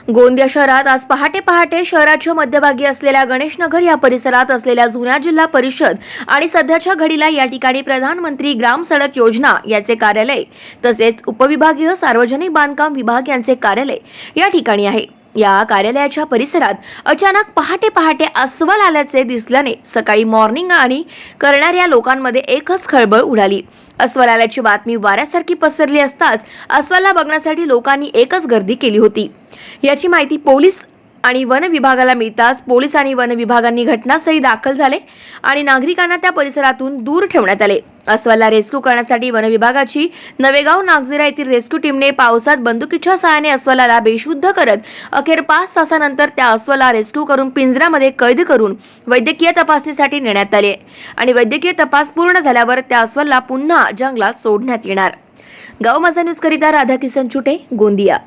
गोंदिया शहरात आज पहाटे शहराच्या मध्यभागी असलेल्या गणेशनगर या परिसरात असलेल्या जुन्या जिल्हा परिषद आणि सध्याच्या घडीला या ठिकाणी प्रधानमंत्री ग्राम सडक योजना याचे कार्यालय तसेच उपविभागीय सार्वजनिक बांधकाम विभाग यांचे कार्यालय या ठिकाणी आहे। या कार्यालयाच्या परिसरात अचानक पहाटे अस्वल आल्याचे दिसल्याने सकाळी मॉर्निंग आणि करणाऱ्या लोकांमध्ये एकच खळबळ उडाली। अस्वल आल्याची बातमी वाऱ्यासारखी पसरली असताच अस्वलला बघण्यासाठी लोकांनी एकच गर्दी केली होती। याची माहिती पोलीस आणि वन विभागाला मिळताच पोलीस आणि वन विभागांनी घटनास्थळी दाखल झाले आणि नागरिकांना त्या परिसरातून दूर ठेवण्यात आले। अस्वलला रेस्क्यू करण्यासाठी वन विभागाची नवेगाव नागझिरा येथील रेस्क्यू टीमने पावसात बंदुकीच्या सहाय्याने अस्वलाला बेशुद्ध करत अखेर 5 तासानंतर त्या अस्वलाला रेस्क्यू करून पिंजऱ्यामध्ये कैद करून वैद्यकीय तपासणीसाठी नेण्यात आले आणि वैद्यकीय तपास पूर्ण झाल्यावर त्या अस्वलला पुन्हा जंगलात सोडण्यात येणार। गाव माझा न्यूज करिता राधाकिशन चुटे, गोंदिया।